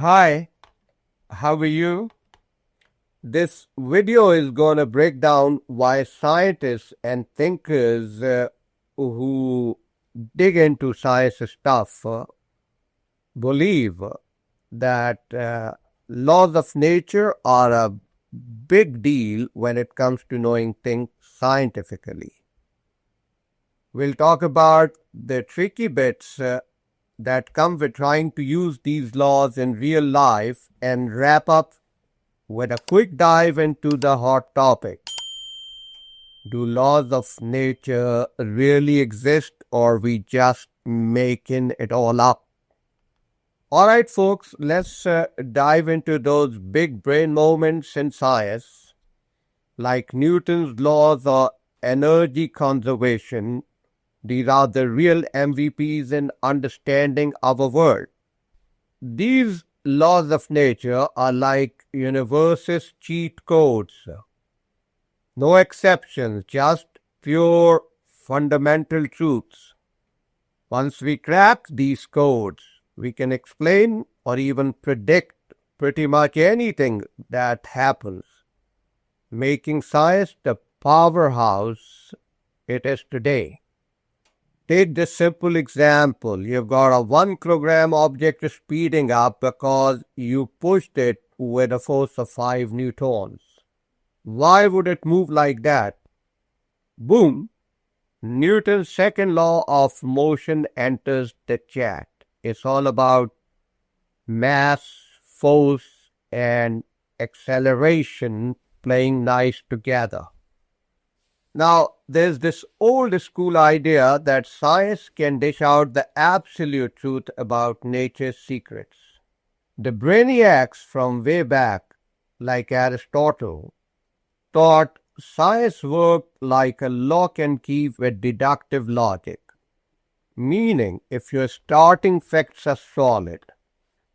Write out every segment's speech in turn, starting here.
Hi, how are you? This video is going to break down why scientists and thinkers who dig into science stuff believe that laws of nature are a big deal when it comes to knowing things scientifically. We'll talk about the tricky bits that come with trying to use these laws in real life and wrap up with a quick dive into the hot topic. Do laws of nature really exist, or we just making it all up? All right, folks, let's dive into those big brain moments in science, like Newton's laws of energy conservation. These are the real MVPs in understanding our world. These laws of nature are like universe's cheat codes. No exceptions, just pure fundamental truths. Once we crack these codes, we can explain or even predict pretty much anything that happens, making science the powerhouse it is today. Take this simple example. You've got a 1 kilogram object speeding up because you pushed it with a force of 5 newtons. Why would it move like that? Boom! Newton's second law of motion enters the chat. It's all about mass, force, and acceleration playing nice together. Now, there's this old school idea that science can dish out the absolute truth about nature's secrets. The brainiacs from way back, like Aristotle, thought science worked like a lock and key with deductive logic, meaning if your starting facts are solid,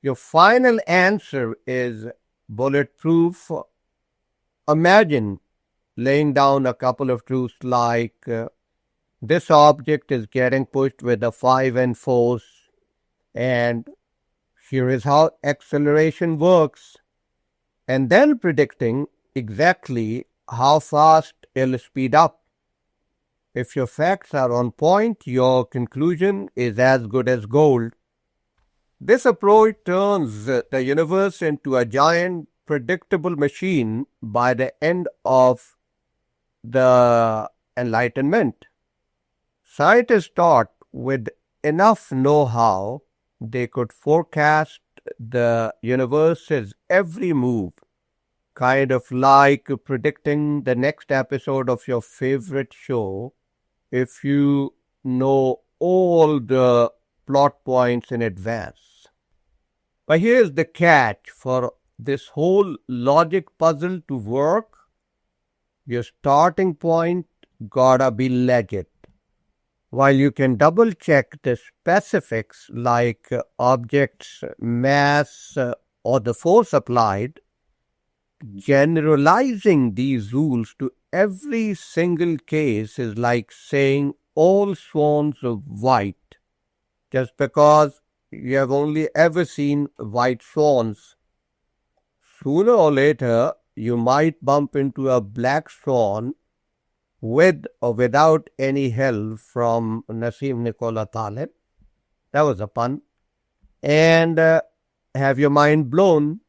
your final answer is bulletproof. Imagine laying down a couple of truths like this object is getting pushed with a 5n force, and here is how acceleration works, and then predicting exactly how fast it'll speed up. If your facts are on point, your conclusion is as good as gold. This approach turns the universe into a giant predictable machine by the end of the Enlightenment. Scientists thought with enough know-how, they could forecast the universe's every move, kind of like predicting the next episode of your favorite show if you know all the plot points in advance. But here's the catch: for this whole logic puzzle to work, your starting point gotta be legit. While you can double check the specifics like objects, mass, or the force applied, generalizing these rules to every single case is like saying all swans are white just because you have only ever seen white swans. Sooner or later, you might bump into a black swan with or without any help from Nassim Nicola Taleb. That was a pun. And have your mind blown.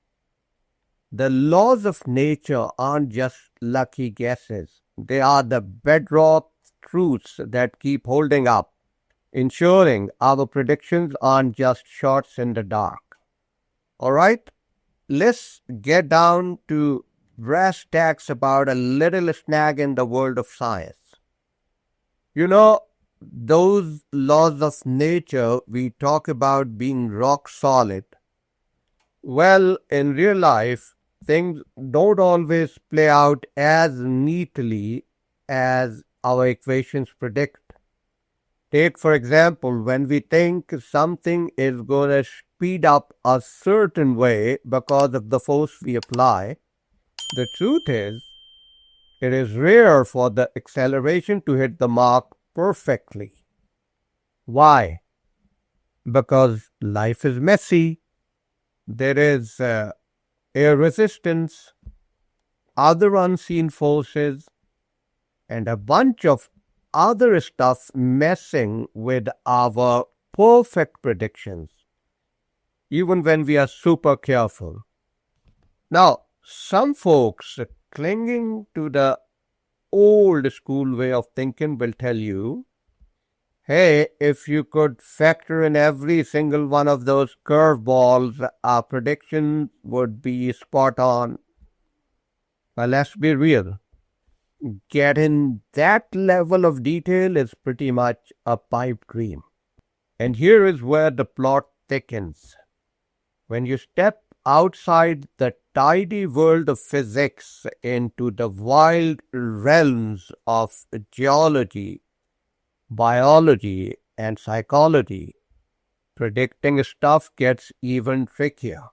The laws of nature aren't just lucky guesses. They are the bedrock truths that keep holding up, ensuring our predictions aren't just shots in the dark. All right, let's get down to brass tacks about a little snag in the world of science. You know, those laws of nature we talk about being rock solid. Well, in real life, things don't always play out as neatly as our equations predict. Take, for example, when we think something is going to speed up a certain way because of the force we apply, the truth is, it is rare for the acceleration to hit the mark perfectly. Why? Because life is messy. there is air resistance, other unseen forces, and a bunch of other stuff messing with our perfect predictions, even when we are super careful. Now, some folks clinging to the old school way of thinking will tell you, hey, if you could factor in every single one of those curveballs, our prediction would be spot on. But let's be real. Getting that level of detail is pretty much a pipe dream. And here is where the plot thickens. When you step outside the tidy world of physics into the wild realms of geology, biology, and psychology, predicting stuff gets even trickier.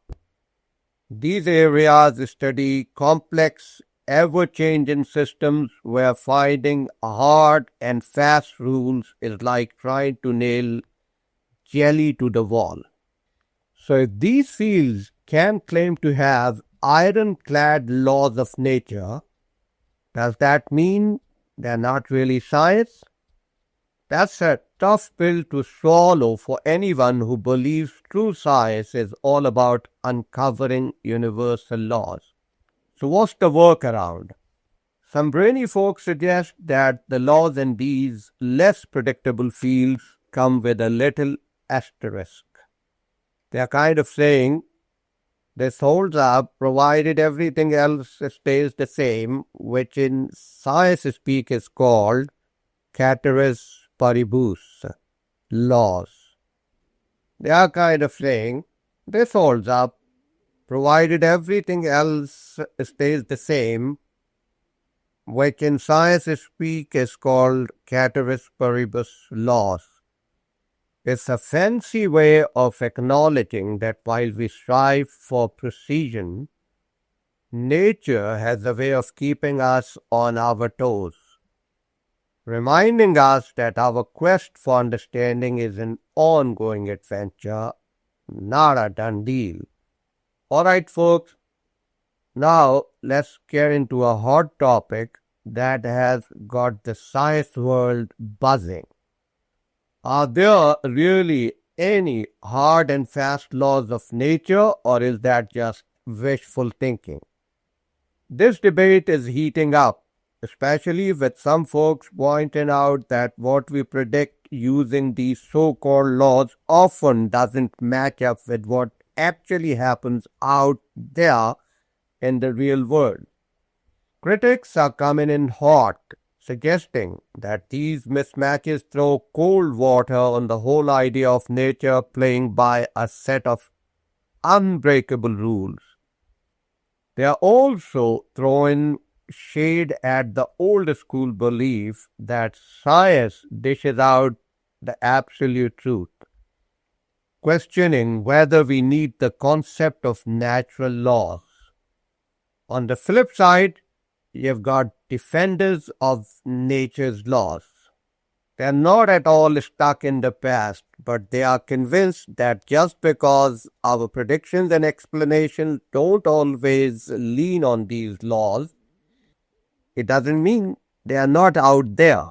These areas study complex, ever-changing systems where finding hard and fast rules is like trying to nail jelly to the wall. So if these fields can claim to have ironclad laws of nature, does that mean they're not really science? That's a tough pill to swallow for anyone who believes true science is all about uncovering universal laws. So what's the workaround? Some brainy folks suggest that the laws in these less predictable fields come with a little asterisk. They're kind of saying, this holds up provided everything else stays the same, which in science speak is called ceteris paribus laws. They are kind of saying, this holds up provided everything else stays the same, which in science speak is called ceteris paribus laws. It's a fancy way of acknowledging that while we strive for precision, nature has a way of keeping us on our toes, reminding us that our quest for understanding is an ongoing adventure, not a done deal. Alright folks, now let's get into a hot topic that has got the science world buzzing. Are there really any hard and fast laws of nature, or is that just wishful thinking? This debate is heating up, especially with some folks pointing out that what we predict using these so-called laws often doesn't match up with what actually happens out there in the real world. Critics are coming in hot, suggesting that these mismatches throw cold water on the whole idea of nature playing by a set of unbreakable rules. They are also throwing shade at the old school belief that science dishes out the absolute truth, questioning whether we need the concept of natural laws. On the flip side, you've got defenders of nature's laws. They are not at all stuck in the past, but they are convinced that just because our predictions and explanations don't always lean on these laws, it doesn't mean they are not out there.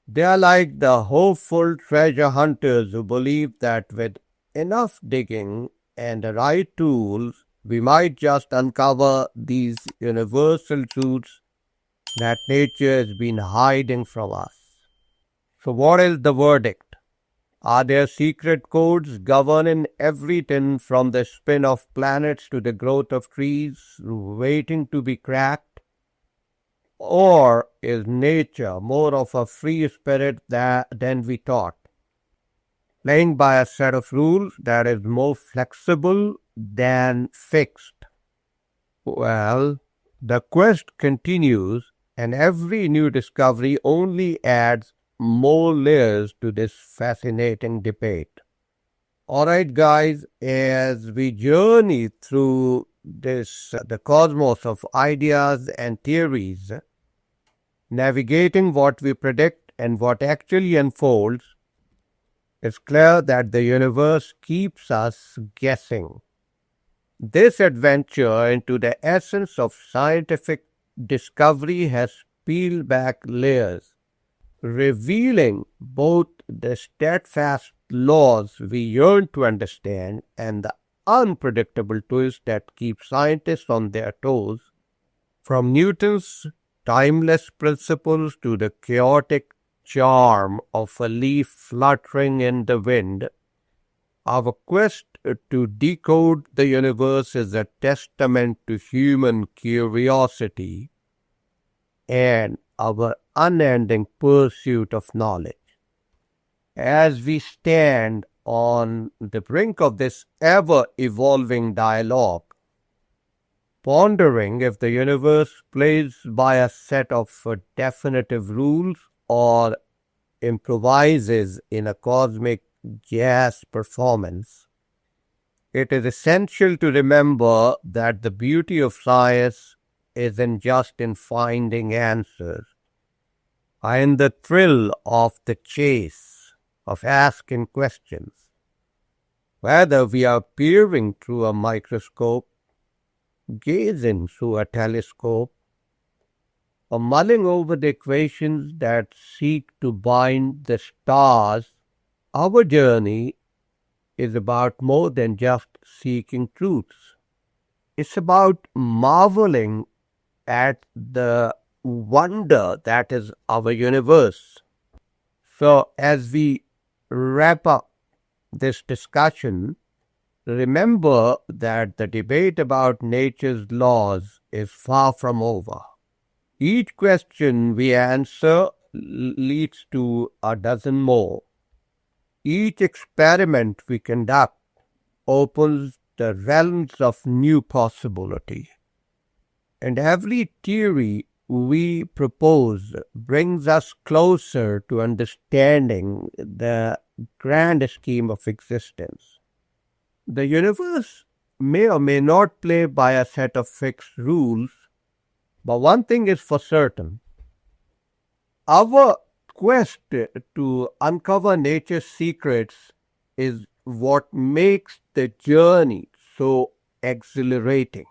They are like the hopeful treasure hunters who believe that with enough digging and the right tools, we might just uncover these universal truths that nature has been hiding from us. So what is the verdict? Are there secret codes governing everything from the spin of planets to the growth of trees waiting to be cracked? Or is nature more of a free spirit than we thought, playing by a set of rules that is more flexible than fixed? Well, the quest continues, and every new discovery only adds more layers to this fascinating debate. Alright guys, as we journey through the cosmos of ideas and theories, navigating what we predict and what actually unfolds, it's clear that the universe keeps us guessing. This adventure into the essence of scientific discovery has peeled back layers, revealing both the steadfast laws we yearn to understand and the unpredictable twists that keep scientists on their toes, from Newton's timeless principles to the chaotic charm of a leaf fluttering in the wind. Our quest to decode the universe is a testament to human curiosity and our unending pursuit of knowledge. As we stand on the brink of this ever-evolving dialogue, pondering if the universe plays by a set of definitive rules or improvises in a cosmic jazz performance, it is essential to remember that the beauty of science isn't just in finding answers, but in the thrill of the chase, of asking questions. Whether we are peering through a microscope, gazing through a telescope, or mulling over the equations that seek to bind the stars, our journey is about more than just seeking truths. It's about marveling at the wonder that is our universe. So, as we wrap up this discussion, remember that the debate about nature's laws is far from over. Each question we answer leads to a dozen more. Each experiment we conduct opens the realms of new possibility. And every theory we propose brings us closer to understanding the grand scheme of existence. The universe may or may not play by a set of fixed rules, but one thing is for certain. Our quest to uncover nature's secrets is what makes the journey so exhilarating.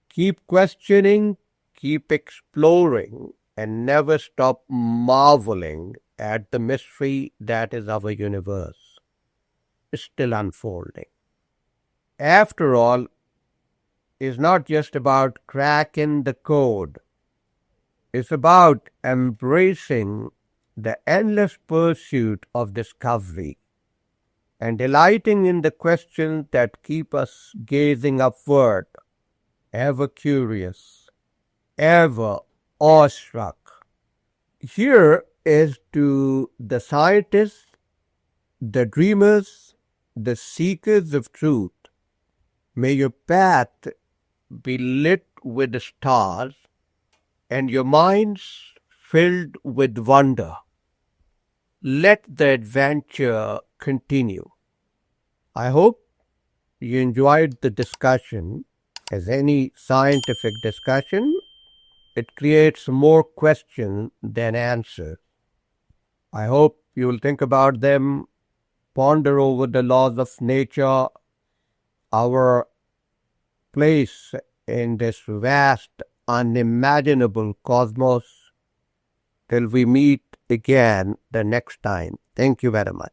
Keep questioning, keep exploring, and never stop marveling at the mystery that is our universe, still unfolding. After all, it's not just about cracking the code. It's about embracing the endless pursuit of discovery and delighting in the questions that keep us gazing upward, ever curious, ever awestruck. Here is to the scientists, the dreamers, the seekers of truth. May your path be lit with the stars and your minds filled with wonder. Let the adventure continue. I hope you enjoyed the discussion. As any scientific discussion, it creates more questions than answers. I hope you will think about them, ponder over the laws of nature, our place in this vast, unimaginable cosmos, till we meet again the next time. Thank you very much.